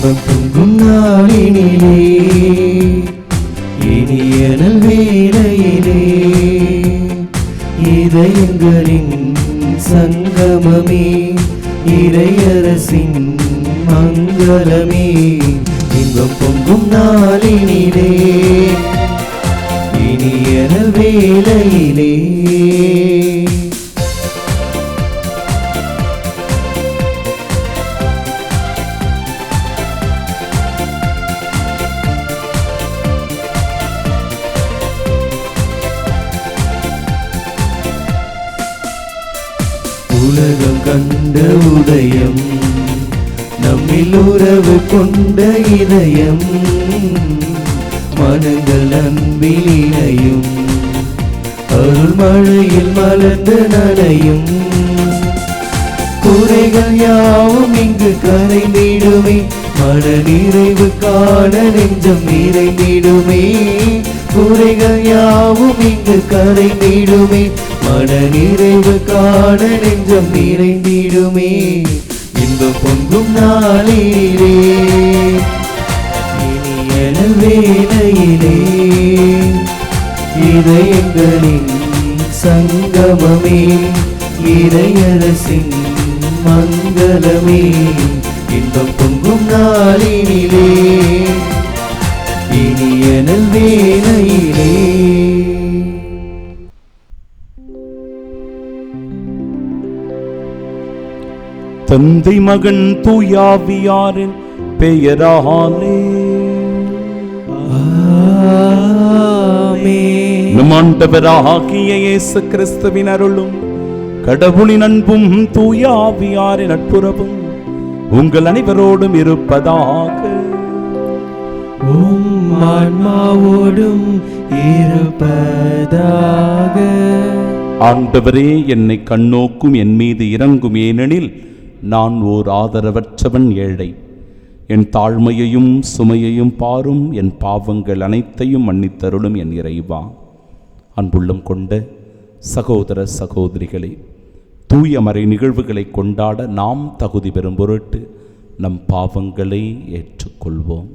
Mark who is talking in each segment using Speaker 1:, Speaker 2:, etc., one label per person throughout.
Speaker 1: இன்பம் பொங்கும் நாளினிலே இனிய வேளையிலே இதயங்களின் சங்கமமே இறையரசின் மங்களமே. இன்பம் பொங்கும் நாளினிலே இனிய வேளையிலே உலகம் கண்ட உதயம் நம்மில் உறவு கொண்ட இதயம் மனங்கள் அன்பில் இணையும் அருள் மழையில் மலர்ந்து நனையும். குறைகள் யாவும் இங்கு கரைந்திடுமே மன நிறைவு காண நெஞ்சம் நிறைந்திடுமே. குறைகள் யாவும் இங்கு கரைந்திடுமே மன நிறைவு காண நெஞ்சம் நிறைந்திடுமே. இன்பம் பொங்கும் நாளிலே இனிய வேளையிலே இதயங்களின் சங்கமமே இறையரசின் மங்களமே. இன்பம் பொங்கும் நாளினிலே இனிய வேளையிலே.
Speaker 2: தந்தை மகன் தூயாவியாரின் பெயராலே
Speaker 1: ஆமென்.
Speaker 2: நம் ஆண்டவராகிய இயேசு கிறிஸ்துவின் அருளும் கடவுளின் அன்பும் தூயாவியாரின் நட்புறவும் உங்கள் அனைவரோடும் இருப்பதாக.
Speaker 1: ஆன்மாவோடும் இருப்பதாக.
Speaker 2: ஆண்டவரே, என்னை கண்ணோக்கும் என் மீது இறங்கும், ஏனெனில் நான் ஓர் ஆதரவற்றவன், ஏழை. என் தாழ்மையையும் சுமையையும் பாரும், என் பாவங்கள் அனைத்தையும் மன்னித்தருளும் என் இறைவா. அன்புள்ளம் கொண்ட சகோதர சகோதரிகளே, தூய மறை நிகழ்வுகளை கொண்டாட நாம் தகுதி பெறும் பொருட்டு நம் பாவங்களை ஏற்றுக்கொள்வோம்.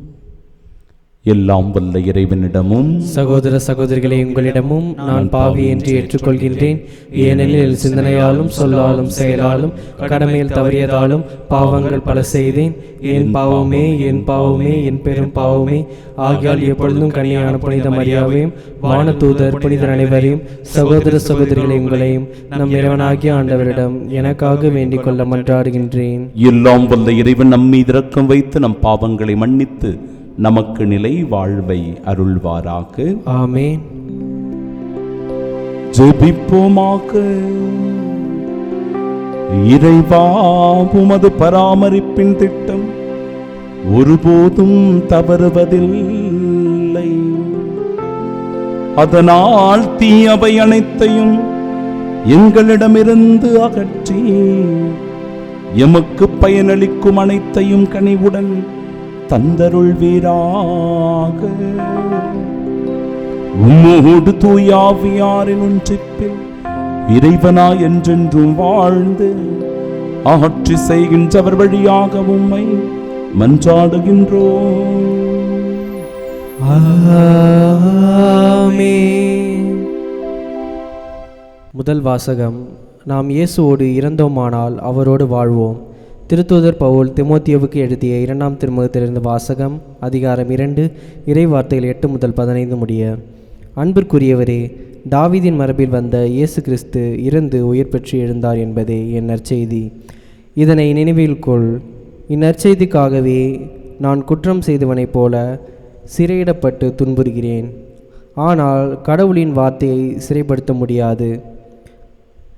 Speaker 2: எல்லாம் வல்ல இறைவனிடமும்
Speaker 1: சகோதர சகோதரிகளை உங்களிடமும் நான் பாவி என்று ஏற்றுக்கொள்கின்றேன். ஏனெனில் சிந்தனையாலும் சொல்லாலும் செயலாலும் கடமையில் தவறியதாலும் பாவங்கள் பல செய்தேன். என் பாவமே என் பாவமே என் பெரும் பாவமே. ஆகியால் எப்பொழுதும் கன்னியான புனித மரியாவையும் வானதூதர் புனிதர் அனைவரையும் சகோதர சகோதரிகளை உங்களையும் நம் இறைவனாகிய ஆண்டவரிடம் எனக்காக வேண்டிக் கொள்ள மன்றாடுகின்றேன்.
Speaker 2: எல்லாம் வல்ல இறைவன் நம் மீது இரக்கம் வைத்து நம் பாவங்களை மன்னித்து நமக்கு நிலை வாழ்வை அருள்வாராக.
Speaker 1: ஆமென்.
Speaker 2: ஜெபிப்போமாக. இறைவா, உமது பராமரிப்பின் திட்டம் ஒருபோதும் தவறுவதில்லை. அதனால் தீயவை அனைத்தையும் எங்களிடமிருந்து அகற்றி எமக்கு பயனளிக்கும் அனைத்தையும் கனிவுடன் தந்தருள்வீராக. உம்மோடு தூயாவியாரின் ஒன்றிப்பில் இறைவனா என்றென்றும் வாழ்ந்து ஆட்சி செய்கின்றவர் வழியாக உம்மை மன்றாடுகின்றோம்.
Speaker 1: ஆமென். முதல் வாசகம். நாம் இயேசுவோடு இறந்தோமானால் அவரோடு வாழ்வோம். திருத்தூதர் பவுல் தீமோத்தேயுவுக்கு எழுதிய 2ஆம் திருமுகத்திலிருந்து வாசகம். அதிகாரம் 2, இறை வார்த்தைகள் 8 முதல் 15 முடிய. அன்பிற்குரியவரே, தாவீதின் மரபில் வந்த இயேசு கிறிஸ்து இறந்து உயிர் பெற்று எழுந்தார் என்பதே என் நற்செய்தி. இதனை நினைவில் கொள். இந்நற்செய்திக்காகவே நான் குற்றம் செய்தவனைப் போல சிறையிடப்பட்டு துன்புறுகிறேன். ஆனால் கடவுளின் வார்த்தையை சிறைப்படுத்த முடியாது.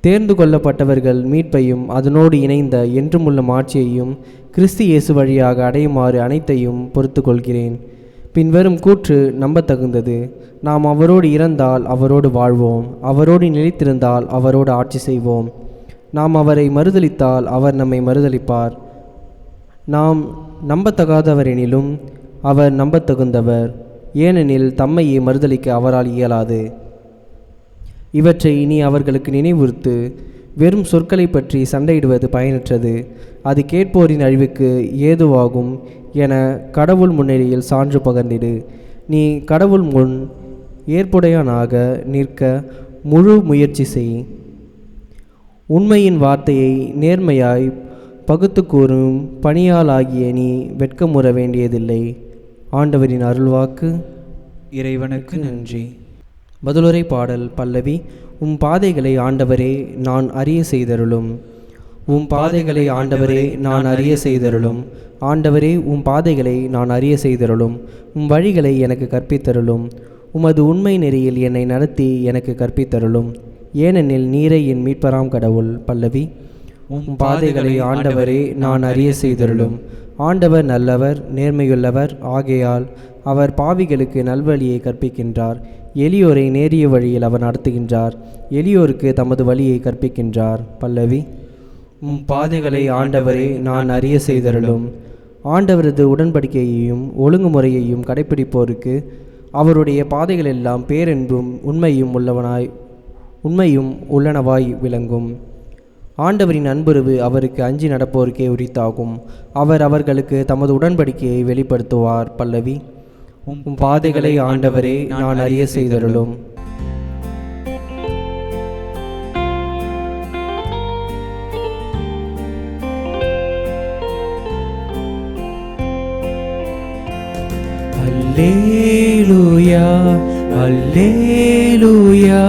Speaker 1: தேர்ந்து கொள்ளப்பட்டவர்கள் மீட்பையும் அதனோடு இணைந்த என்றுமுள்ள மாட்சியையும் கிறிஸ்து இயேசு வழியாக அடையுமாறு அனைத்தையும் பொறுத்து கொள்கிறேன். பின்வரும் கூற்று நம்பத்தகுந்தது. நாம் அவரோடு இறந்தால் அவரோடு வாழ்வோம், அவரோடு நிலைத்திருந்தால் அவரோடு ஆட்சி செய்வோம். நாம் அவரை மறுதலித்தால் அவர் நம்மை மறுதலிப்பார். நாம் நம்பத்தகாதவரெனிலும் அவர் நம்பத்தகுந்தவர், ஏனெனில் தம்மையே மறுதலிக்க அவரால் இயலாது. இவற்றை இனி அவர்களுக்கு நினைவுறுத்து. வெறும் சொற்களை பற்றி சண்டையிடுவது பயனற்றது, அது கேட்போரின் அழிவுக்கு ஏதுவாகும் என கடவுள் முன்னிலையில் சான்று பகர்ந்திடு. நீ கடவுள் முன் ஏற்புடையவனாக நிற்க முழு முயற்சி செய். உண்மையின் வார்த்தையை நேர்மையாய் பகுத்து கூறும் பணியாளாகிய நீ வெட்கமுற வேண்டியதில்லை. ஆண்டவரின் அருள்வாக்கு.
Speaker 3: இறைவனுக்கு நன்றி.
Speaker 1: பதிலுரை பாடல் பல்லவி. உம் பாதைகளை ஆண்டவரே நான் அறிய செய்தருளும். உம் பாதைகளை ஆண்டவரே நான் அறிய செய்தருளும். ஆண்டவரே உம் பாதைகளை நான் அறிய செய்தருளும். உம் வழிகளை எனக்கு கற்பித்தருளும். உமது உண்மை நெறியில் என்னை நடத்தி எனக்கு கற்பித்தருளும். ஏனெனில் நீரை என் மீட்பராம் கடவுள். பல்லவி. உம் பாதைகளை ஆண்டவரே நான் அறிய செய்தருளும். ஆண்டவர் நல்லவர் நேர்மையுள்ளவர் ஆகையால் அவர் பாவிகளுக்கு நல்வழியை கற்பிக்கின்றார். எளியோரை நேரிய வழியில் அவர் நடத்துகின்றார். எளியோருக்கு தமது வழியை கற்பிக்கின்றார். பல்லவி. உம் பாதைகளை ஆண்டவரே நான் அறிய செய்தருளும். ஆண்டவரது உடன்படிக்கையையும் ஒழுங்குமுறையையும் கடைப்பிடிப்போருக்கு அவருடைய பாதைகளெல்லாம் பேரன்பும் உண்மையும் உள்ளனவாய் விளங்கும். ஆண்டவரின் அன்புறவு அவருக்கு அஞ்சி நடப்போருக்கே உரித்தாகும். அவர் அவர்களுக்கு தமது உடன்படிக்கையை வெளிப்படுத்துவார். பல்லவி. உம் பாதைகளை ஆண்டவரே நான் அறிய செய்தருளும். அல்லேலூயா அல்லேலூயா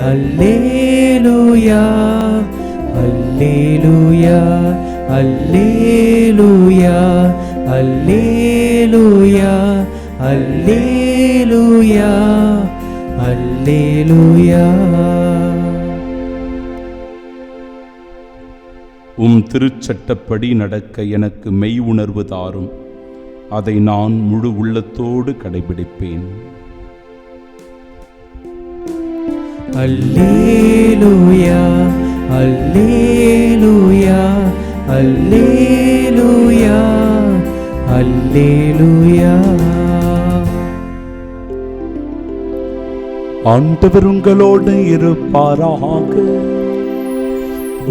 Speaker 1: அல்லேலூயா அல்லேலூயா அல்லேலூயா அல்லேலூயா அல்லேலூயா அல்லேலூயா.
Speaker 2: உம் திருச்சட்டப்படி நடக்க எனக்கு மெய் உணர்வு தாரும். அதை நான் முழு உள்ளத்தோடு கடைபிடிப்பேன்.
Speaker 1: அல்லேலூயா அல்லேலூயா அல்லேலூயா அல்லேலூயா.
Speaker 2: ஆண்டவர் உங்களோடு இருப்பாராக.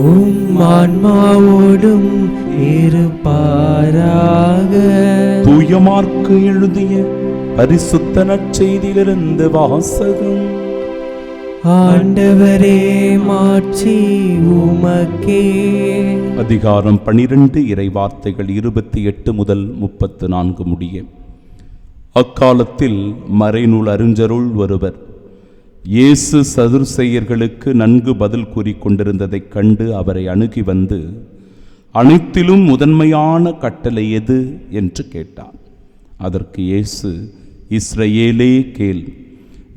Speaker 1: உம் ஆன்மாவோடும் இருப்பாராக.
Speaker 2: தூய மார்க்கு எழுதிய பரிசுத்த நற்செய்தியிலிருந்து வாசகம்.
Speaker 1: ஆண்டவரே மாட்சி உமக்கே.
Speaker 2: அதிகாரம் 12 இறைவார்த்தைகள் 28 முதல் 34 முடிய. அக்காலத்தில் மறைநூல் அறிஞருள் ஒருவர் இயேசு சதுர்சேயர்களுக்கு நன்கு பதில் கூறிக் கொண்டிருந்ததைக் கண்டு அவரை அணுகி வந்து, அனைத்திலும் முதன்மையான கட்டளை எது என்று கேட்டார். அதற்கு இயேசு, இஸ்ரவேலே கேள்,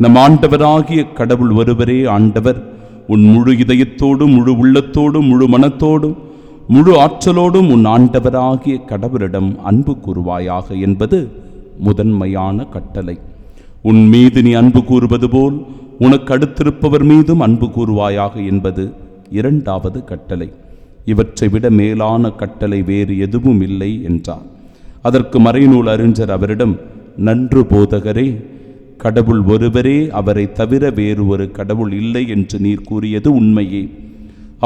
Speaker 2: நம் ஆண்டவராகிய கடவுள் ஒருவரே ஆண்டவர். உன் முழு இதயத்தோடும் முழு உள்ளத்தோடும் முழு மனத்தோடும் முழு ஆற்றலோடும் உன் ஆண்டவராகிய கடவுளிடம் அன்பு கூறுவாயாக என்பது முதன்மையான கட்டளை. உன் மீது நீ அன்பு கூறுவது போல் உனக்கு அடுத்திருப்பவர் மீதும் அன்பு கூறுவாயாக என்பது இரண்டாவது கட்டளை. இவற்றை விட மேலான கட்டளை வேறு எதுவும் இல்லை என்றார். அதற்கு மறைநூல் அறிஞர் அவரிடம், நன்று போதகரே, கடவுள் ஒருவரே, அவரை தவிர வேறு ஒரு கடவுள் இல்லை என்று நீர் கூறியது உண்மையே.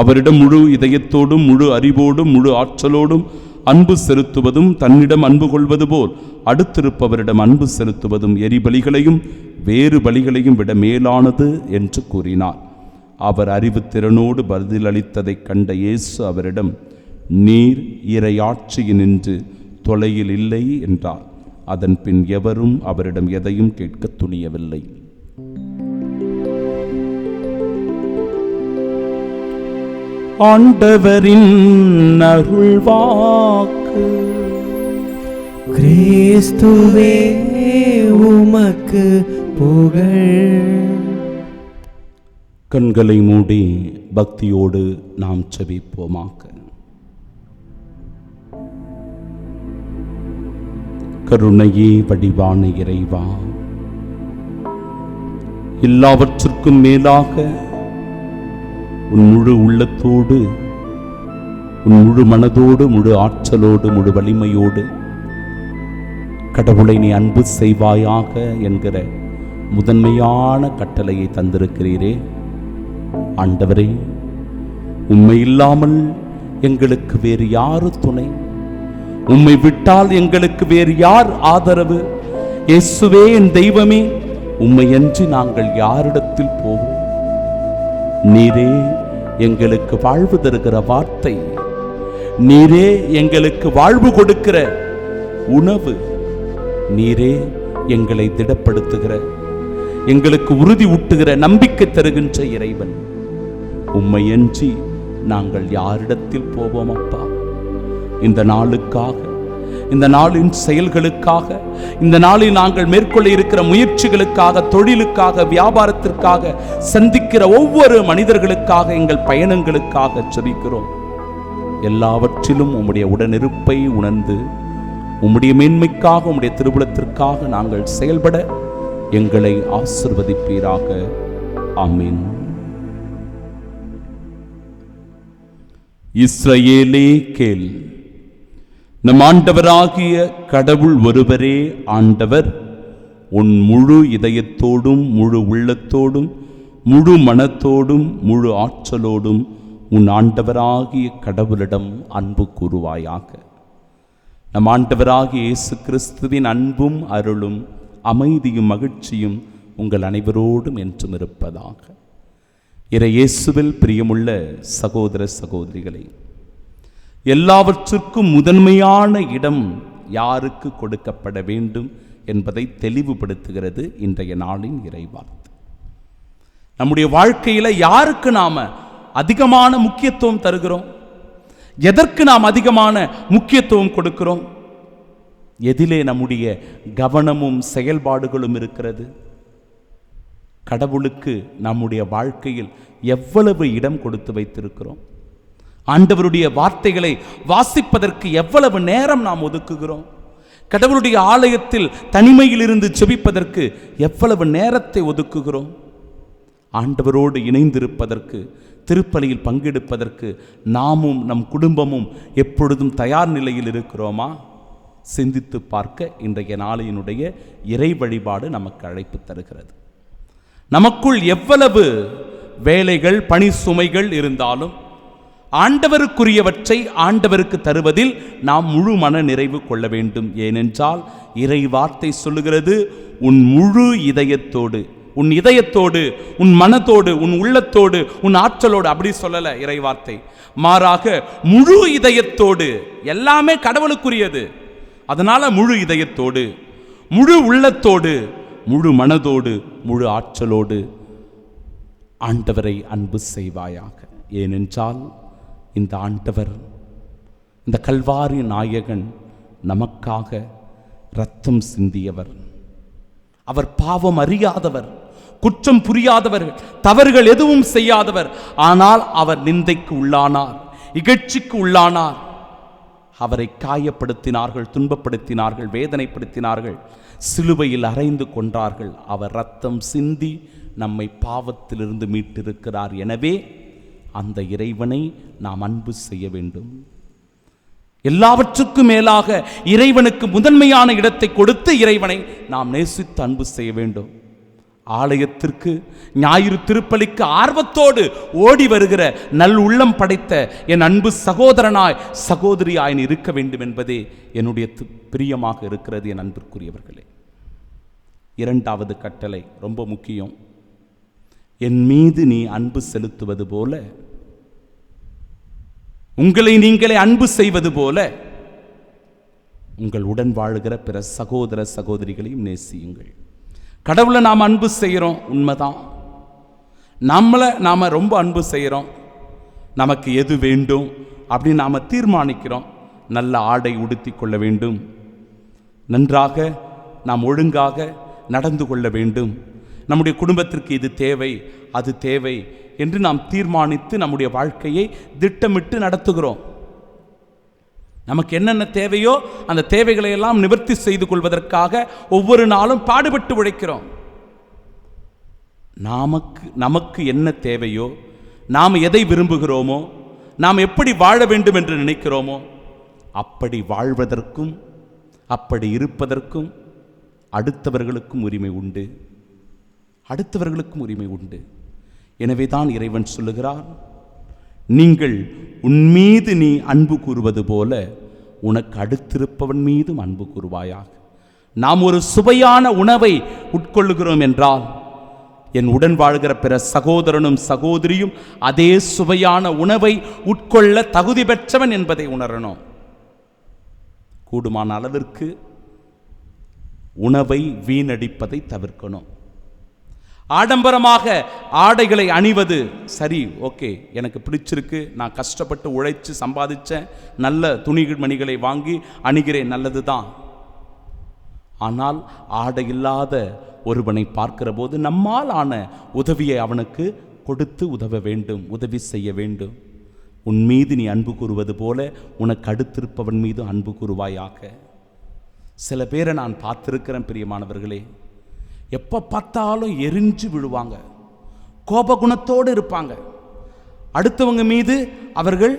Speaker 2: அவரிடம் முழு இதயத்தோடும் முழு அறிவோடும் முழு ஆற்றலோடும் அன்பு செலுத்துவதும் தன்னிடம் அன்பு கொள்வது போல் அடுத்திருப்பவரிடம் அன்பு செலுத்துவதும் எரிபலிகளையும் வேறு பலிகளையும் விட மேலானது என்று கூறினார். அவர் அறிவுத்திறனோடு பதிலளித்ததைக் கண்ட இயேசு அவரிடம், நீர் இறையாட்சியினின்று தொலையில் இல்லை என்றார். அதன் பின் எவரும் அவரிடம் எதையும் கேட்க துணியவில்லை. ஆண்டவரின் அருள்வாக்கு.
Speaker 1: கிறிஸ்துவே உமக்கு புகழ்.
Speaker 2: கண்களை மூடி பக்தியோடு நாம் செபிப்போமாக. கருணையே வடிவான இறைவா, எல்லாவற்றிற்கும் மேலாக உன் முழு உள்ளத்தோடு உன் முழு மனதோடு முழு ஆற்றலோடு முழு வலிமையோடு கடவுளை நீ அன்பு செய்வாயாக என்கிற முதன்மையான கட்டளையை தந்திருக்கிறீரே. ஆண்டவரே, உம்மை இல்லாமல் எங்களுக்கு வேறு யாரு துணை? உம்மை விட்டால் எங்களுக்கு வேறு யார் ஆதரவு? இயேசுவே என் தெய்வமே, உம்மையன்றி நாங்கள் யாரிடத்தில் போவோம்? நீரே எங்களுக்கு வாழ்வு தருகிற வார்த்தை, நீரே எங்களுக்கு வாழ்வு கொடுக்கிற உணவு, நீரே எங்களை திடப்படுத்துகிற, எங்களுக்கு உறுதி ஊட்டுகிற, நம்பிக்கை தருகின்ற இறைவன். உம்மையன்றி நாங்கள் யாரிடத்தில் போவோம் அப்பா? இந்த நாளுக்காக, இந்த நாளின் செயல்களுக்காக, இந்த நாளில் நாங்கள் மேற்கொள்ள இருக்கிற முயற்சிகளுக்காக, தொழிலுக்காக, வியாபாரத்திற்காக, சந்திக்கிற ஒவ்வொரு மனிதர்களுக்காக, எங்கள் பயணங்களுக்காக ஜெபிக்கிறோம். எல்லாவற்றிலும் உம்முடைய உடனிருப்பை உணர்ந்து உம்முடைய மேன்மைக்காக, உம்முடைய திருவுளத்திற்காக நாங்கள் செயல்பட எங்களை ஆசீர்வதிப்பீராக. ஆமென். இஸ்ரவேலே கேள், நம் ஆண்டவராகிய கடவுள் ஒருவரே ஆண்டவர். உன் முழு இதயத்தோடும், முழு உள்ளத்தோடும், முழு மனத்தோடும், முழு ஆற்றலோடும் உன் ஆண்டவராகிய கடவுளிடம் அன்பு கூறுவாயாக. நம் ஆண்டவராகிய இயேசு கிறிஸ்துவின் அன்பும் அருளும் அமைதியும் மகிழ்ச்சியும் உங்கள் அனைவரோடும் என்றும் இருப்பதாக. இறை இயேசுவில் பிரியமுள்ள சகோதர சகோதரிகளே, எல்லாவற்றுக்கும் முதன்மையான இடம் யாருக்கு கொடுக்கப்பட வேண்டும் என்பதை தெளிவுபடுத்துகிறது இன்றைய நாளின் இறைவார்த்தை. நம்முடைய வாழ்க்கையில யாருக்கு நாம அதிகமான முக்கியத்துவம் தருகிறோம்? எதற்கு நாம் அதிகமான முக்கியத்துவம் கொடுக்கிறோம்? எதிலே நம்முடைய கவனமும் செயல்பாடுகளும் இருக்கிறது? கடவுளுக்கு நம்முடைய வாழ்க்கையில் எவ்வளவு இடம் கொடுத்து வைத்திருக்கிறோம்? ஆண்டவருடைய வார்த்தைகளை வாசிப்பதற்கு எவ்வளவு நேரம் நாம் ஒதுக்குகிறோம்? கடவுளுடைய ஆலயத்தில் தனிமையில் இருந்து ஜெபிப்பதற்கு எவ்வளவு நேரத்தை ஒதுக்குகிறோம்? ஆண்டவரோடு இணைந்திருப்பதற்கு, திருப்பலியில் பங்கெடுப்பதற்கு நாமும் நம் குடும்பமும் எப்பொழுதும் தயார் நிலையில் இருக்கிறோமா? சிந்தித்து பார்க்க இன்றைய நாளினுடைய இறை வழிபாடு நமக்கு அழைப்பு தருகிறது. நமக்குள் எவ்வளவு வேலைகள், பணி சுமைகள் இருந்தாலும் ஆண்டவருக்குரியவற்றை ஆண்டவருக்கு தருவதில் நாம் முழு மன நிறைவு கொள்ள வேண்டும். ஏனென்றால் இறை வார்த்தை சொல்லுகிறது, உன் முழு இதயத்தோடு, உன் இதயத்தோடு, உன் மனத்தோடு, உன் உள்ளத்தோடு, உன் ஆற்றலோடு. அப்படி சொல்லல இறை வார்த்தை, மாறாக முழு இதயத்தோடு. எல்லாமே கடவுளுக்குரியது. அதனால முழு இதயத்தோடு, முழு உள்ளத்தோடு, முழு மனதோடு, முழு ஆற்றலோடு ஆண்டவரை அன்பு செய்வாயாக. ஏனென்றால் இந்த ஆண்டவர், இந்த கல்வாரி நாயகன் நமக்காக இரத்தம் சிந்தியவர். அவர் பாவம் அறியாதவர், குற்றம் புரியாதவர், தவறுகள் எதுவும் செய்யாதவர். ஆனால் அவர் நிந்தைக்கு உள்ளானார், இகழ்ச்சிக்கு உள்ளானார். அவரை காயப்படுத்தினார்கள், துன்பப்படுத்தினார்கள், வேதனைப்படுத்தினார்கள், சிலுவையில் அறைந்து கொன்றார்கள். அவர் இரத்தம் சிந்தி நம்மை பாவத்திலிருந்து மீட்டிருக்கிறார். எனவே அந்த இறைவனை நாம் அன்பு செய்ய வேண்டும். எல்லாவற்றுக்கும் மேலாக இறைவனுக்கு முதன்மையான இடத்தை கொடுத்து இறைவனை நாம் நேசித்து அன்பு செய்ய வேண்டும். ஆலயத்திற்கு, ஞாயிறு திருப்பலிக்கு ஆர்வத்தோடு ஓடி வருகிற நல் உள்ளம் படைத்த என் அன்பு சகோதரனாய், சகோதரியாய் இருக்க வேண்டும் என்பதே என்னுடைய பிரியமாக இருக்கிறது. என் அன்பிற்குரியவர்களே, இரண்டாவது கட்டளை ரொம்ப முக்கியம். என் மீது நீ அன்பு செலுத்துவது போல, உங்களை நீங்களே அன்பு செய்வது போல உங்கள் உடன் வாழுகிற பிற சகோதர சகோதரிகளையும் நேசியுங்கள். கடவுளை நாம் அன்பு செய்கிறோம், உண்மைதான். நாம ரொம்ப அன்பு செய்கிறோம். நமக்கு எது வேண்டும் அப்படின்னு நாம் தீர்மானிக்கிறோம். நல்ல ஆடை உடுத்தி கொள்ள வேண்டும், நன்றாக நாம் ஒழுங்காக நடந்து கொள்ள வேண்டும், நம்முடைய குடும்பத்திற்கு இது தேவை, அது தேவை என்று நாம் தீர்மானித்து நம்முடைய வாழ்க்கையை திட்டமிட்டு நடத்துகிறோம். நமக்கு என்னென்ன தேவையோ அந்த தேவைகளை எல்லாம் நிவர்த்தி செய்து கொள்வதற்காக ஒவ்வொரு நாளும் பாடுபட்டு உழைக்கிறோம். நமக்கு என்ன தேவையோ, நாம் எதை விரும்புகிறோமோ, நாம் எப்படி வாழ வேண்டும் என்று நினைக்கிறோமோ அப்படி வாழ்வதற்கும் அப்படி இருப்பதற்கும் அடுத்தவர்களுக்கும் உரிமை உண்டு, அடுத்தவர்களுக்கும் உரிமை உண்டு. எனவே தான் இறைவன் சொல்லுகிறார், நீங்கள் உன்மீது நீ அன்பு கூறுவது போல உனக்கு அடுத்திருப்பவன் மீதும் அன்பு கூறுவாயாக. நாம் ஒரு சுவையான உணவை உட்கொள்ளுகிறோம் என்றால் என் உடன் வாழ்கிற பிற சகோதரனும் சகோதரியும் அதே சுவையான உணவை உட்கொள்ள தகுதி பெற்றவன் என்பதை உணரணும். கூடுமான அளவிற்கு உணவை வீணடிப்பதை தவிர்க்கணும். ஆடம்பரமாக ஆடைகளை அணிவது சரி, ஓகே, எனக்கு பிடிச்சிருக்கு, நான் கஷ்டப்பட்டு உழைச்சு சம்பாதிச்சேன், நல்ல துணிகள் மணிகளை வாங்கி அணிகிறேன், நல்லது தான். ஆனால் ஆடை இல்லாத ஒருவனை பார்க்கிற போது நம்மால் ஆன உதவியை அவனுக்கு கொடுத்து உதவ வேண்டும், உதவி செய்ய வேண்டும். உன் மீது நீ அன்பு கூறுவது போல உனக்கு அடுத்திருப்பவன் மீது அன்பு கூறுவாயாக. சில பேரை நான் பார்த்திருக்கிறேன் பிரியமானவர்களே, எப்போ பார்த்தாலும் எரிஞ்சு விழுவாங்க, கோபகுணத்தோடு இருப்பாங்க, அடுத்தவங்க மீது அவர்கள்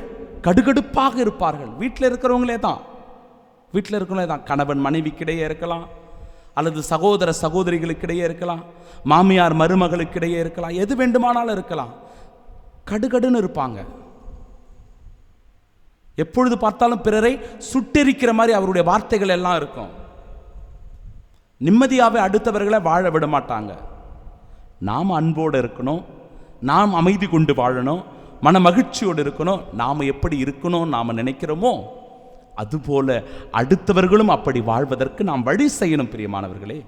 Speaker 2: கடுகடுப்பாக இருப்பார்கள். வீட்டில் இருக்கிறவங்களே தான் கணவன் மனைவிக்கிடையே இருக்கலாம், அல்லது சகோதர சகோதரிகளுக்கிடையே இருக்கலாம், மாமியார் மருமகளுக்கிடையே இருக்கலாம், எது வேண்டுமானாலும் இருக்கலாம். கடுகடுன்னு இருப்பாங்க. எப்பொழுது பார்த்தாலும் பிறரை சுட்டெரிக்கிற மாதிரி அவருடைய வார்த்தைகள் எல்லாம் இருக்கும். நிம்மதியாகவே அடுத்தவர்களை வாழ விட மாட்டாங்க. நாம் அன்போடு இருக்கணும், நாம் அமைதி கொண்டு வாழணும், மன மகிழ்ச்சியோடு இருக்கணும். நாம் எப்படி இருக்கணும் நாம் நினைக்கிறோமோ அதுபோல அடுத்தவர்களும் அப்படி வாழ்வதற்கு நாம் வழி செய்யணும். பிரியமானவர்களே,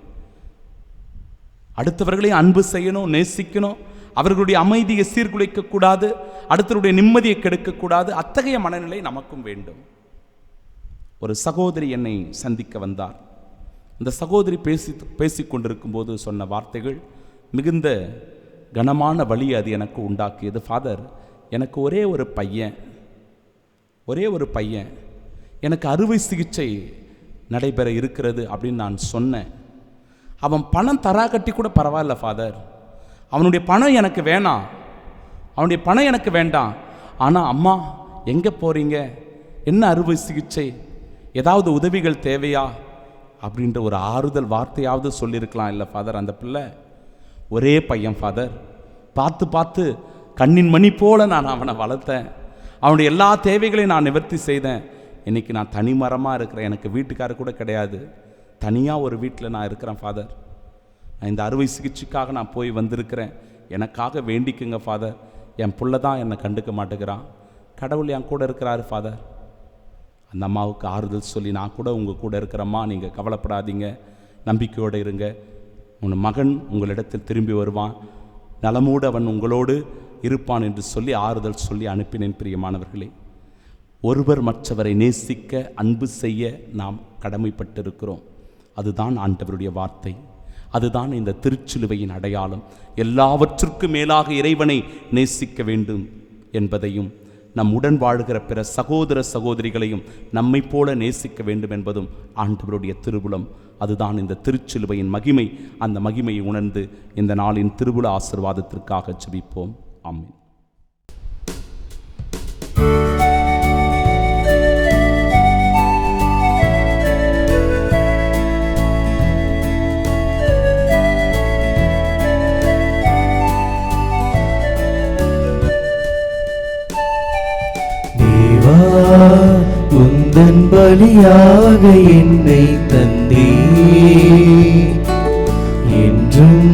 Speaker 2: அடுத்தவர்களையும் அன்பு செய்யணும், நேசிக்கணும். அவர்களுடைய அமைதியை சீர்குலைக்கக்கூடாது, அடுத்தவருடைய நிம்மதியை கெடுக்கக்கூடாது. அத்தகைய மனநிலை நமக்கும் வேண்டும். ஒரு சகோதரி என்னை சந்திக்க வந்தார். இந்த சகோதரி பேசிக்கொண்டிருக்கும் போது சொன்ன வார்த்தைகள் மிகுந்த கனமான வழி அது எனக்கு உண்டாக்கியது. ஃபாதர், எனக்கு ஒரே ஒரு பையன் எனக்கு அறுவை சிகிச்சை நடைபெற இருக்கிறது அப்படின்னு நான் சொன்னேன். அவன் பணம் தராகட்டி கூட பரவாயில்ல ஃபாதர், அவனுடைய பணம் எனக்கு வேண்டாம். ஆனால் அம்மா எங்கே போகிறீங்க, என்ன அறுவை சிகிச்சை, ஏதாவது உதவிகள் தேவையா அப்படின்ற ஒரு ஆறுதல் வார்த்தையாவது சொல்லியிருக்கலாம். இல்லை ஃபாதர், அந்த பிள்ளை ஒரே பையன் ஃபாதர், பார்த்து கண்ணின் மணி போல நான் அவனை வளர்த்தேன், அவனுடைய எல்லா தேவைகளையும் நான் நிவர்த்தி செய்தேன். இன்றைக்கி நான் தனிமரமாக இருக்கிறேன், எனக்கு வீட்டுக்காரர் கூட கிடையாது, தனியாக ஒரு வீட்டில் நான் இருக்கிறேன் ஃபாதர். நான் இந்த அறுவை சிகிச்சைக்காக நான் போய் வந்திருக்கிறேன், எனக்காக வேண்டிக்குங்க ஃபாதர். என் பிள்ளை தான் என்னை கண்டுக்க மாட்டேங்கிறான், கடவுள் என் கூட இருக்கிறாரு ஃபாதர். அந்த அம்மாவுக்கு ஆறுதல் சொல்லி, நான் கூட உங்கள் கூட இருக்கிறம்மா, நீங்கள் கவலைப்படாதீங்க, நம்பிக்கையோடு இருங்க, உன் மகன் உங்களிடத்தில் திரும்பி வருவான், நலமோடு அவன் உங்களோடு இருப்பான் என்று சொல்லி ஆறுதல் சொல்லி அனுப்பினேன். பிரியமானவர்களே, ஒருவர் மற்றவரை நேசிக்க அன்பு செய்ய நாம் கடமைப்பட்டிருக்கிறோம். அதுதான் ஆண்டவருடைய வார்த்தை, அதுதான் இந்த திருச்சிலுவையின் அடையாளம். எல்லாவற்றுக்கும் மேலாக இறைவனை நேசிக்க வேண்டும் என்பதையும், நம் உடன் வாழ்கிற பிற சகோதர சகோதரிகளையும் நம்மை போல நேசிக்க வேண்டும் என்பதும் ஆண்டவருடைய திருவுளம். அதுதான் இந்த திருச்சிலுவையின் மகிமை. அந்த மகிமையை உணர்ந்து இந்த நாளின் திருவுள ஆசீர்வாதத்திற்காக ஜெபிப்போம். ஆமென்.
Speaker 1: உந்தன் பலியாக என்னை தந்தே, என்றும்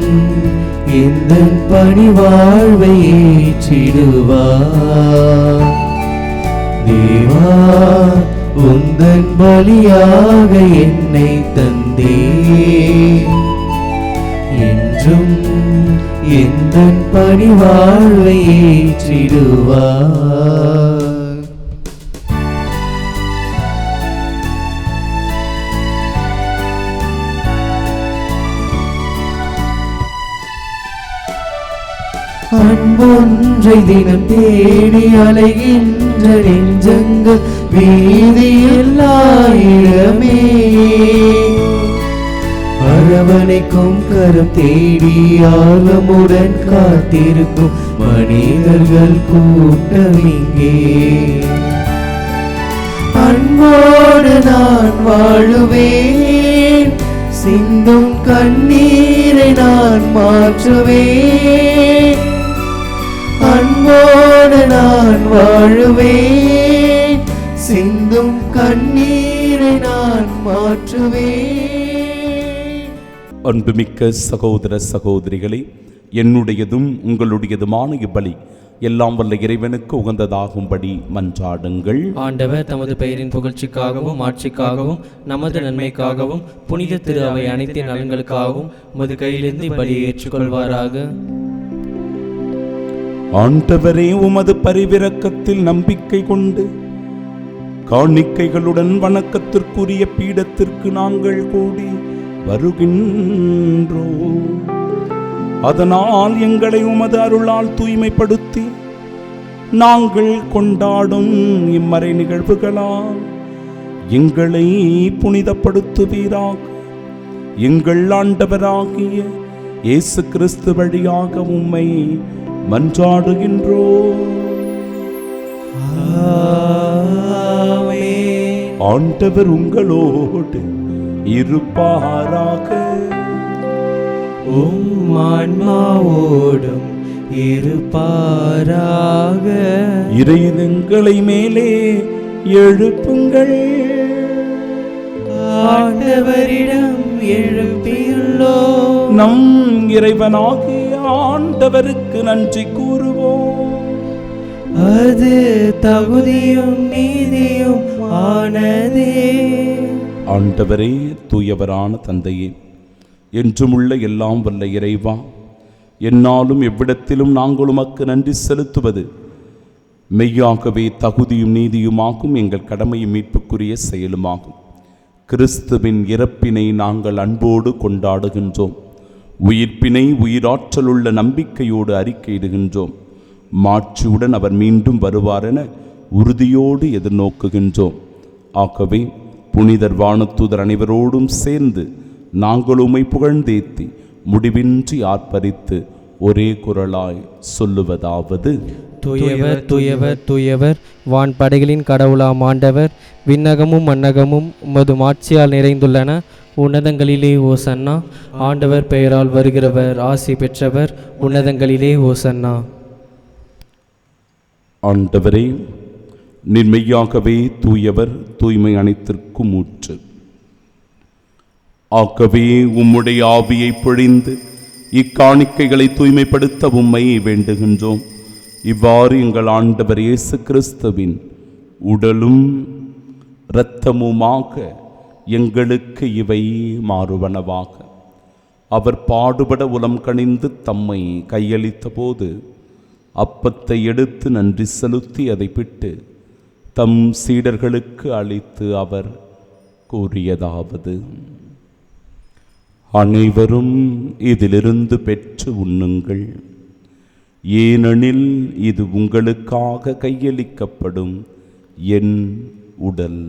Speaker 1: எந்தன் பணிவாழ்வை ஏற்றிடுவார். தேவா, உந்தன் பலியாக என்னை தந்தே, என்றும் எந்தன் பணிவாழ்வை ஏற்றிடுவார். அன்பொன்றை தினம் தேடி அலைகின்ற நெஞ்சங்கள் வீதியில் ஆயிரமே, அரவணைக்கும் கரம் தேடி ஆர்வமுடன் காத்திருக்கும் மனிதர்கள் கூட்டம் இங்கே. அன்போடு நான் வாழுவேன், சிந்தும் கண்ணீரை நான் மாற்றுவேன். அன்போடு நான்
Speaker 4: வாழுவேன், சிந்தும் கண்ணீரை நான் மாற்றுவேன்.
Speaker 2: அன்புமிக்க சகோதர சகோதரிகளே, என்னுடையதும் உங்களுடையதுமான இப்பலி எல்லாம் வல்ல இறைவனுக்கு உகந்ததாகும்படி மன்றாடுங்கள்.
Speaker 1: ஆண்டவர் தமது பெயரின் புகழ்ச்சிக்காகவும் ஆட்சிக்காகவும் நமது நன்மைக்காகவும் புனித திரு அவை அனைத்து நலன்களுக்காகவும் உமது கையிலிருந்து பலியை ஏற்றுக்கொள்வாராக.
Speaker 2: ஆண்டவரே, உமது பரிவிரக்கத்தில் நம்பிக்கை கொண்டு காணிக்கைகளுடன் வணக்கத்திற்குரிய பீடத்திற்கு நாங்கள் கூடி வருகின்றோம். அதனால் எங்களை உமது அருளால் தூய்மைப்படுத்தி நாங்கள் கொண்டாடும் இம்மறை நிகழ்வுகளால் எங்களை புனிதப்படுத்துவீராக. எங்கள் ஆண்டவராகிய இயேசு கிறிஸ்து வழியாக உம்மை மன்றாடுகின்றோம். ஆண்டவர் உங்களோடு இருப்பாராக.
Speaker 1: ஆன்மாவோடும் இருப்பாராக.
Speaker 2: இறையினங்களை மேலே எழுப்புங்கள்.
Speaker 1: ஆண்டவரிடம் எழுப்பியுள்ளோம்.
Speaker 2: நம் இறைவனாகிய ஆண்டவருக்கு நன்றி கூறுவோம்.
Speaker 1: அது தகுதியும் நீதியும் ஆனதே.
Speaker 2: ஆண்டவரே, தூயவரான தந்தையே, என்றுமுள்ள எல்லாம் வல்ல இறைவா, என்னாலும் எவ்விடத்திலும் நாங்கள் உமக்கு நன்றி செலுத்துவது மெய்யாகவே தகுதியும் நீதியுமாகும், எங்கள் கடமையும் மீட்புக்குரிய செயலுமாகும். கிறிஸ்துவின் இறப்பினை நாங்கள் அன்போடு கொண்டாடுகின்றோம். உயிர்ப்பினை உயிராற்றலுள்ள நம்பிக்கையோடு அறிக்கையிடுகின்றோம். மாட்சியுடன் அவர் மீண்டும் வருவாரென உறுதியோடு எதிர்நோக்குகின்றோம். ஆகவே புனிதர் வானதூதர் அனைவரோடும் சேர்ந்து நாங்கள் உம்மை புகழ்ந்தேத்தி முடிவின்றி ஆர்ப்பரித்து ஒரே குரலாய் சொல்லுவதாவது:
Speaker 1: தூயவர் தூயவர் தூயவர், வான் படைகளின் கடவுளாம் ஆண்டவர். விண்ணகமும் மன்னகமும் உமது மாட்சியால் நிறைந்துள்ளன. உன்னதங்களிலே ஓசன்னா. ஆண்டவர் பெயரால் வருகிறவர் ஆசி பெற்றவர். உன்னதங்களிலே ஓசன்னா.
Speaker 2: ஆண்டவரே, நீர் மெய்யாகவே தூயவர், தூய்மை அனைத்திற்கும் ஊற்று. ஆகவே உம்முடைய ஆவியை பொழிந்து இக்காணிக்கைகளை தூய்மைப்படுத்த உம்மை வேண்டுகின்றோம். இவ்வாறு எங்கள் ஆண்டவர் இயேசு கிறிஸ்துவின் உடலும் இரத்தமுமாக எங்களுக்கு இவை மாறுவனவாக. அவர் பாடுபட உளம் கனிந்து தம்மை கையளித்த போது அப்பத்தை எடுத்து நன்றி செலுத்தி அதை பிட்டு தம் சீடர்களுக்கு அளித்து அவர் கூறியதாவது: அனைவரும் இதிலிருந்து பெற்று உண்ணுங்கள், ஏனெனில் இது உங்களுக்காக கையளிக்கப்படும் என் உடல்.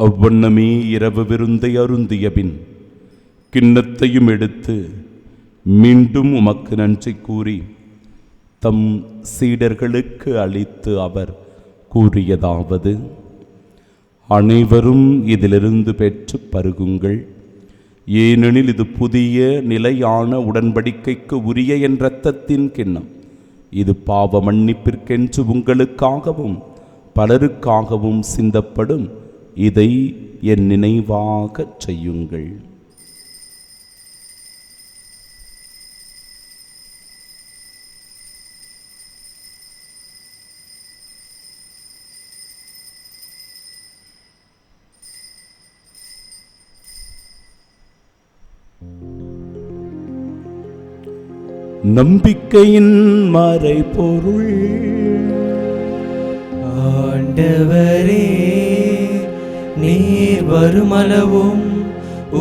Speaker 2: அவ்வண்ணமே இரவு விருந்தை அருந்திய பின் கிண்ணத்தையும் எடுத்து மீண்டும் உமக்கு நன்றி கூறி தம் சீடர்களுக்கு அளித்து அவர் கூறியதாவது: அனைவரும் இதிலிருந்து பெற்று பருகுங்கள், ஏனெனில் இது புதிய நிலையான உடன்படிக்கைக்கு உரிய என் இரத்தத்தின் கிண்ணம். இது பாவ மன்னிப்பிற்கென்று உங்களுக்காகவும் பலருக்காகவும் சிந்தப்படும். இதை என் நினைவாகச் செய்யுங்கள். நம்பிக்கையின் மறைபொருள்.
Speaker 1: ஆண்டவரே, நீர் வருமளவும்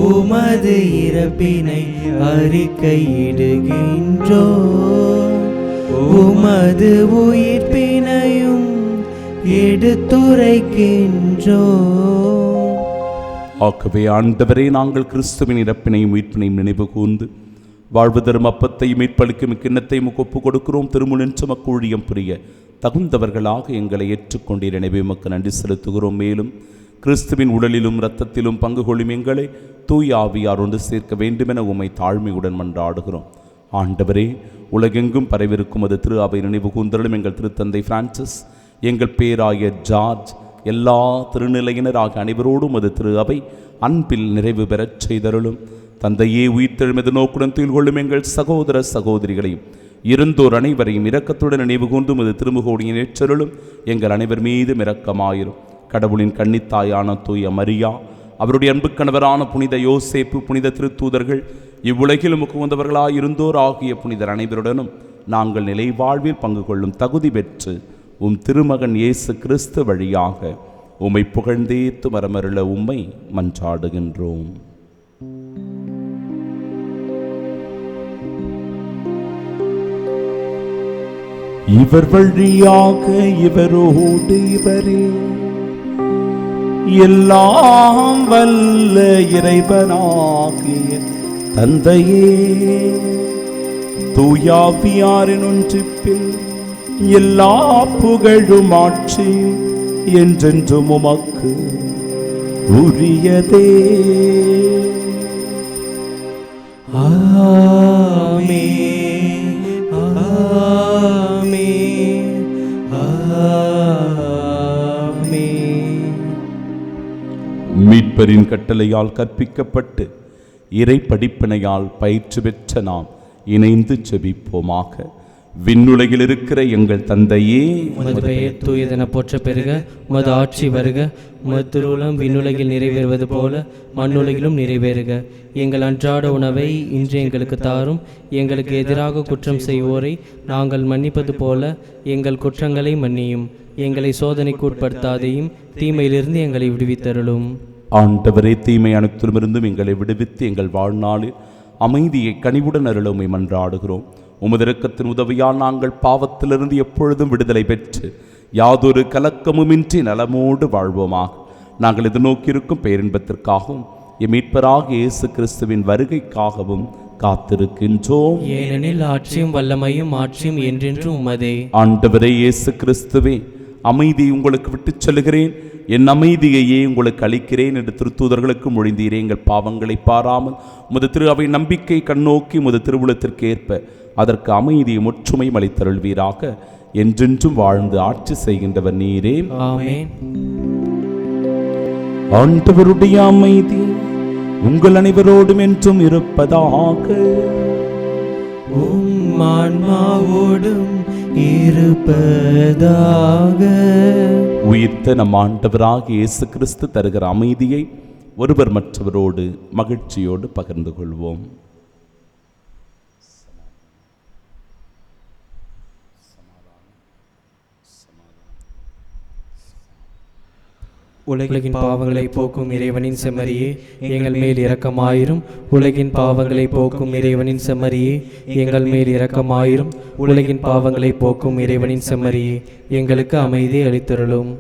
Speaker 1: உமது இறப்பினை அறிக்கையிடுகின்றோ, உமது உயிர்ப்பினையும் எடுத்துரைக்கின்றோ.
Speaker 2: ஆகவே ஆண்டவரே, நாங்கள் கிறிஸ்துவின் இறப்பினையும் உயிர்ப்பினையும் நினைவு கூர்ந்து வாழ்வு தரும் அப்பத்தையும் மீட்பளிக்கும் கிண்ணத்தையும் ஒப்பு கொடுக்கிறோம். திருமுனின் சுமக்கு ஊழியம் புரிய தகுந்தவர்களாக எங்களை ஏற்றுக்கொண்டீர். எனவே உமக்கு நன்றி செலுத்துகிறோம். மேலும் கிறிஸ்துவின் உடலிலும் இரத்தத்திலும் பங்கு கொள்ளும் எங்களை தூய் ஆவியார் ஒன்று சேர்க்க வேண்டுமென உம்மை தாழ்மையுடன் மன்றாடுகிறோம். ஆண்டவரே, உலகெங்கும் பரவிருக்கும் அது திரு அவை நினைவு கூர்ந்தருளும். எங்கள் திருத்தந்தை பிரான்சிஸ், எங்கள் பேராயர் ஜார்ஜ், எல்லா திருநிலையினராக அனைவரோடும் அது திரு அவை அன்பில் நிறைவு பெறச் செய்தருளும். தந்தையே, உயிர்த்தெழுமது நோக்குடன் தீர்கொள்ளும் எங்கள் சகோதர சகோதரிகளையும் இருந்தோர் அனைவரையும் இரக்கத்துடன் நினைவு கூர்ந்தும் அது திருமுகோடிய நேற்றருளும். எங்கள் அனைவர் மீதும் இரக்கமாயிரும். கடவுளின் கன்னித்தாயான தூய மரியா, அவருடைய அன்பு கணவரான புனித யோசேப்பு, புனித திருத்தூதர்கள், இவ்வுலகிலும் உகந்தவர்களாய் இருந்தோர் ஆகிய புனிதர் அனைவருடனும் நாங்கள் நிலை வாழ்வில் பங்கு கொள்ளும் தகுதி பெற்று உம் திருமகன் இயேசு கிறிஸ்து வழியாக உம்மை புகழ்ந்தேத்து மரமருள உம்மை மன்றாடுகின்றோம். இவர் வழியாக இவரோடு இவரில் எல்லாம் வல்ல இறைவனாகிய தந்தையே, தூயாவியாரின் ஒன்றிப்பில் எல்லா புகழும் ஆட்சியும் என்றென்றும் உமக்கு உரியதே.
Speaker 3: ஆமென்.
Speaker 2: மீட்பரின் கட்டளையால் கற்பிக்கப்பட்டு இறை படிப்பினையால் பயிற்சி பெற்ற நாம் இணைந்து ஜெபிப்போமாக. விண்ணுலகில் இருக்கிற எங்கள் தந்தையே,
Speaker 1: உமது பெயர் தூயதென போற்ற பெறுக. உமது ஆட்சி வருக. உமது திருவுளம் விண்ணுலகில் நிறைவேறுவது போல மண்ணுலகிலும் நிறைவேறுக. எங்கள் அன்றாட உணவை இன்று எங்களுக்கு தாரும். எங்களுக்கு எதிராக குற்றம் செய்வோரை நாங்கள் மன்னிப்பது போல எங்கள் குற்றங்களை மன்னியும். எங்களை சோதனைக்கு உட்படுத்தாதையும் தீமையிலிருந்து எங்களை விடுவித்தருளும்.
Speaker 2: ஆண்டவரே, தீமை அனைத்திலுமிருந்தும் எங்களை விடுவித்து எங்கள் வாழ்நாளில் அமைதியை கனிவுடன் அருளுமை மன்றாடுகிறோம். உமது இரக்கத்தின் உதவியால் நாங்கள் பாவத்திலிருந்து எப்பொழுதும் விடுதலை பெற்று யாதொரு கலக்கமுமின்றி நலமோடு வாழ்வோமாக. நாங்கள் எதிர்நோக்கியிருக்கும் பேரின்பத்திற்காகவும் மீட்பராக இயேசு கிறிஸ்துவின் வருகைக்காகவும் காத்திருக்கின்றோம்.
Speaker 1: ஏனெனில் ஆட்சியும் வல்லமையும் ஆட்சியும் என்றென்றும் உமதே.
Speaker 2: ஆண்டவரே இயேசு கிறிஸ்துவே, அமைதியை உங்களுக்கு விட்டுச் செல்கிறேன், என் அமைதியையே உங்களுக்கு அளிக்கிறேன் என்று திருத்தூதர்களுக்கு மொழிந்தீரே. எங்கள் பாவங்களை பாராமல் உமது திரு அவை நம்பிக்கை கண்ணோக்கி உமது திருவுளத்திற்கு ஏற்ப அதற்கு அமைதியும் ஒற்றுமையும் அளித்தருள்வீராக. என்றென்றும் வாழ்ந்து ஆட்சி செய்கின்றவர் நீரே.
Speaker 1: ஆமென்.
Speaker 2: ஆண்டவருடைய அமைதி உங்கள் அனைவரோடும் என்றும் இருப்பதாக.
Speaker 1: உம் ஆன்மாவோடும் இருப்பதாக.
Speaker 2: உயிர்த்த நம் ஆண்டவராகிய இயேசு கிறிஸ்து தருகிற அமைதியை ஒருவர் மற்றவரோடு மகிழ்ச்சியோடு பகிர்ந்து கொள்வோம்.
Speaker 1: உலகின் பாவங்களை போக்கும் இறைவனின் செம்மறியே, எங்கள் மேல் இரக்கமாயிரும். உலகின் பாவங்களை போக்கும் இறைவனின் செம்மறியே, எங்கள் மேல் இரக்கமாயிரும். உலகின் பாவங்களை போக்கும் இறைவனின் செம்மறியே, எங்களுக்கு அமைதி அளித்தருளும்.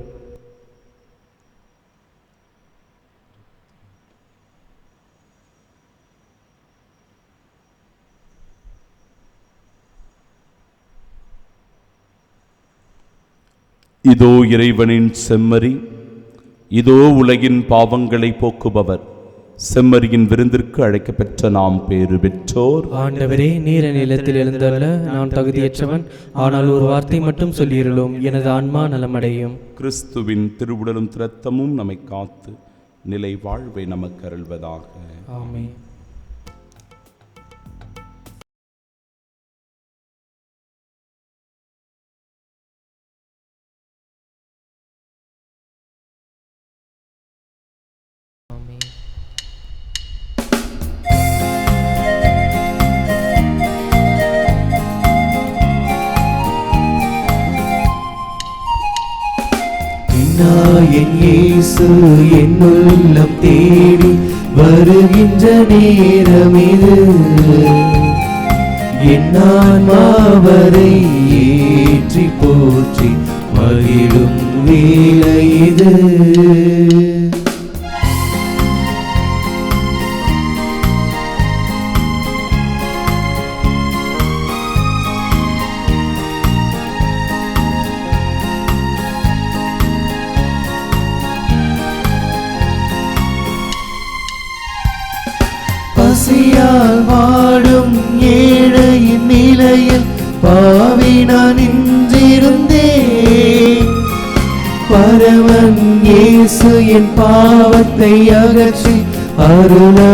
Speaker 2: இதோ இறைவனின் செம்மறி, இதோ உலகின் பாவங்களை போக்குபவர். செம்மறியின் விருந்திற்கு அழைக்கப்பெற்ற நாம் பேறு பெற்றோர்.
Speaker 1: ஆண்டவரே, நீர் நிலத்தில் எழுந்தருள நான் தகுதியற்றவன். ஆனால் ஒரு வார்த்தை மட்டும் சொல்லியிருளும், எனது ஆன்மா நலமடையும்.
Speaker 2: கிறிஸ்துவின் திருவுடலும் இரத்தமும் நம்மை காத்து நிலை வாழ்வை நமக்கு அருள்வதாக.
Speaker 1: ஆமென்.
Speaker 4: என் இயேசு என் உள்ளம் தேடி வருகின்ற நேரம் இது. என் ஆன்மாவரை ஏற்றி போற்றி மகிழும் வேளை இது. இந்நிலையில் பாவி நான் நின்றிருந்தேன். பரமன் இயேசு என் பாவத்தை அகற்றி அருளமுதைந்தார்.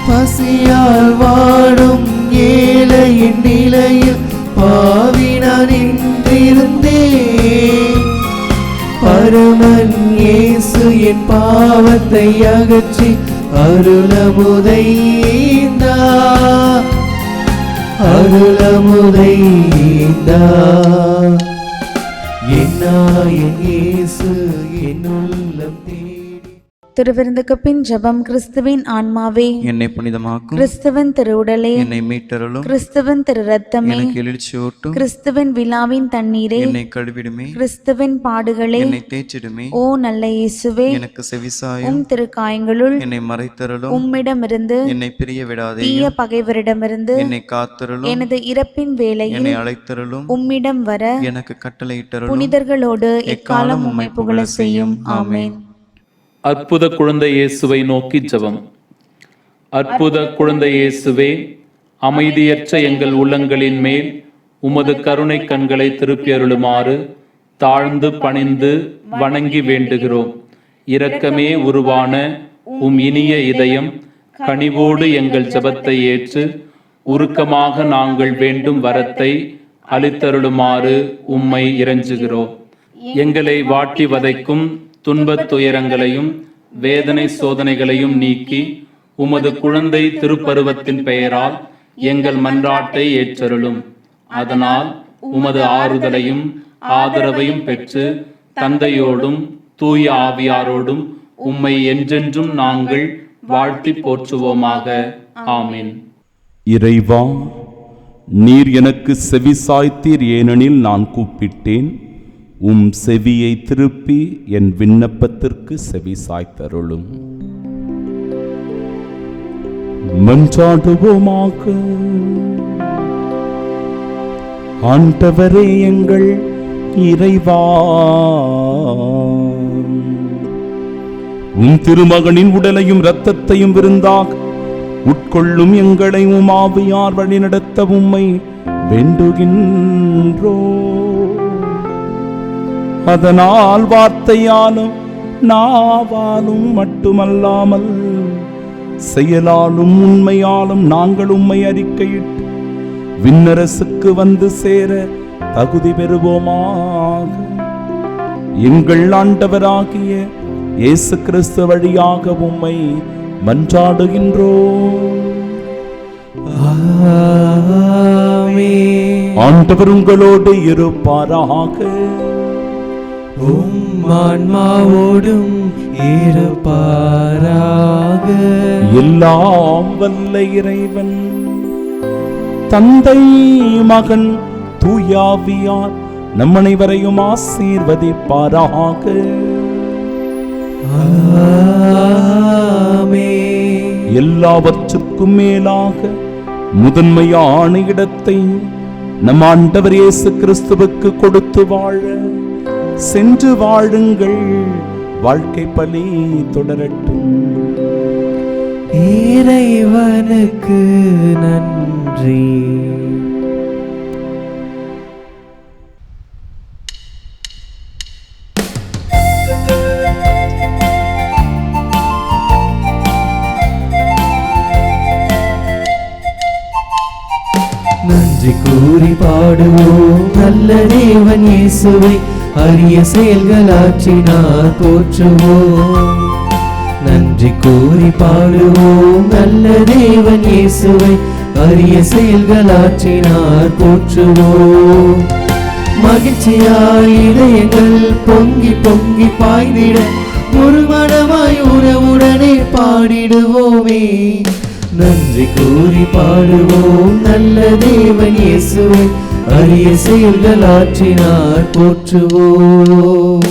Speaker 4: பசியால் வாடும் ஏழையின் நிலையில் பாவி நான் நின்றிருந்தேன். பரமன் இயேசு என் பாவத்தை அகற்றி அருளமுதைந்தார். அருளமுதைந்தார். என்னாயின் இயேசு என் உள்ளம் தேடி.
Speaker 5: திருவிருந்துக்கு பின் ஜெபம். கிறிஸ்துவின் ஆன்மாவே
Speaker 3: என்னை புனிதமாக்கும்,
Speaker 5: கிறிஸ்துவின் திருவுடலே
Speaker 3: என்னை மீட்டருளும்,
Speaker 5: கிறிஸ்துவின் திரு ரத்தமே
Speaker 3: எனக்கு எழுச்சியூட்டும்,
Speaker 5: கிறிஸ்துவின் விழாவின் தண்ணீரே
Speaker 3: என்னை கழுவிடுமே,
Speaker 5: கிறிஸ்துவின் பாடுகளே
Speaker 3: என்னை தேய்ச்சிடுமே,
Speaker 5: ஓ நல்ல இயேசுவே
Speaker 3: எனக்கு செவிசாயும்,
Speaker 5: உம் திருக்காயங்களுள்
Speaker 3: என்னை மறைத்தருளும்,
Speaker 5: உம்மிடமிருந்து
Speaker 3: என்னை பிரிய விடாதே,
Speaker 5: தீய பகைவரிடமிருந்து
Speaker 3: என்னை காத்தருளும்,
Speaker 5: எனது இறப்பின் வேளையில்
Speaker 3: என்னை அழைத்தருளும்,
Speaker 5: உம்மிடம் வர
Speaker 3: எனக்கு கட்டளையிட்டருளும்,
Speaker 5: புனிதர்களோடு எக்காலம் உம்மை புகழ செய்யும். ஆமென்.
Speaker 6: அற்புத குழந்தை இயேசுவை நோக்கி ஜெபம். அற்புத குழந்தை இயேசுவே, அமைதியற்ற எங்கள் உள்ளங்களின் மேல் உமது கருணை கண்களை திருப்பி அருளுமாறு தாழ்ந்து பணிந்து வணங்கி வேண்டுகிறோம். இரக்கமே உருவான உம் இனிய இதயம் கனிவோடு எங்கள் ஜெபத்தை ஏற்று உருக்கமாக நாங்கள் வேண்டும் வரத்தை அளித்தருளுமாறு உம்மை இறைஞ்சுகிறோம். எங்களை வாட்டி வதைக்கும் துன்பத் துயரங்களையும் வேதனை சோதனைகளையும் நீக்கி உமது குழந்தை திருப்பருவத்தின் பெயரால் எங்கள் மன்றாட்டை ஏற்றருளும். அதனால் உமது ஆறுதலையும் ஆதரவையும் பெற்று தந்தையோடும் தூய ஆவியாரோடும் உம்மை என்றென்றும் நாங்கள் வாழ்த்தி போற்றுவோமாக. ஆமீன்.
Speaker 2: இறைவா, நீர் எனக்கு செவி சாய்த்தீர், ஏனெனில் நான் கூப்பிட்டேன். உம் செவியை திருப்பி என் விண்ணப்பத்திற்கு செவி சாய்த்தருளும். மன்றாடுவோமாக. ஆண்டவரே எங்கள் இறைவா, உம் திருமகனின் உடலையும் இரத்தத்தையும் விருந்தாக உட்கொள்ளும் எங்களை உம் ஆவியார் வழிநடத்த உம்மை வேண்டுகின்றோ. அதனால் வார்த்தையாலும் நாவாலும் மட்டுமல்லாமல் செயலாலும் உண்மையாலும் நாங்கள் உம்மை அறிக்கையிட்டு விண்ணரசுக்கு வந்து சேர தகுதி பெறுவோமாக. எங்கள் ஆண்டவராகிய இயேசு கிறிஸ்து வழியாக உம்மை மன்றாடுகின்றோம்.
Speaker 4: ஆமென்.
Speaker 2: ஆண்டவர் உங்களோடு இருப்பாராக.
Speaker 4: உம் ஆன்மாவோடும் இருப்பாராக.
Speaker 2: எல்லாம் வல்ல இறைவன் தந்தை, மகன், தூயாவியார் நம் அனைவரையும் ஆசீர்வதிப்பாராக.
Speaker 4: ஆமென்.
Speaker 2: எல்லாவற்றுக்கும் மேலாக முதன்மையான இடத்தை நம் ஆண்டவர் இயேசு கிறிஸ்துவுக்கு கொடுத்து வாழ சென்று வாழுங்கள். வாழ்க்கை பலி தொடரட்டும்.
Speaker 4: இறைவனுக்கு நன்றி. நன்றி கூறி பாடுவோம் நல்ல தேவன் இயேசுவை, அரிய செயல்களாற்றினார் போற்றுவோம். நன்றி கூறி பாடுவோம் நல்ல தேவன் இயேசுவை, அரிய செயல்களாற்றினார் போற்றுவோம். மகிழ்ச்சியாய் இதயங்கள் பொங்கி பொங்கி பாய்ந்திட ஒரு மனமாய் உறவுடனே பாடிடுவோமே. நன்றி கூறி பாடுவோம் நல்ல தேவன் இயேசுவை, அரிய செயல்களாற்றினார் போற்றுவோம்.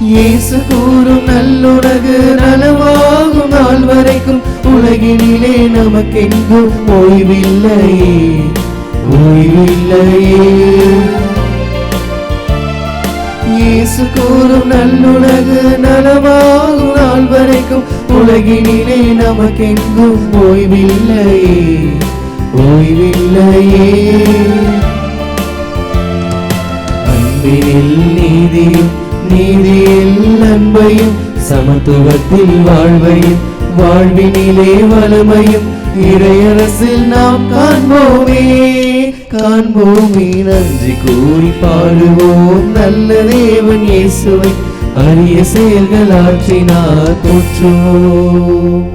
Speaker 4: இயேசு கூறும் நல்லுலகு நலமாகும் நாள் வரைக்கும் உலகினிலே நமக்கெங்கும் ஓய்வில்லையே, ஓய்வில்லையே. இயேசு கூறும் நல்லுலகு நலமாகும் நாள் வரைக்கும் உலகினிலே நமக்கெங்கும் ஓய்வில்லையே, ஓய்வில்லையே. அன்பினில் நீதியும் நீதியில் அன்பையும் சமத்துவத்தில் வாழ்வையும் வாழ்வினிலே வளமையும் இறையரசில் நாம் காண்போமே, காண்போமே. நன்றி கூறி பாடுவோம் நல்ல தேவன் இயேசுவை, அரிய செயல்கள் ஆற்றினார் போற்றுவோம்.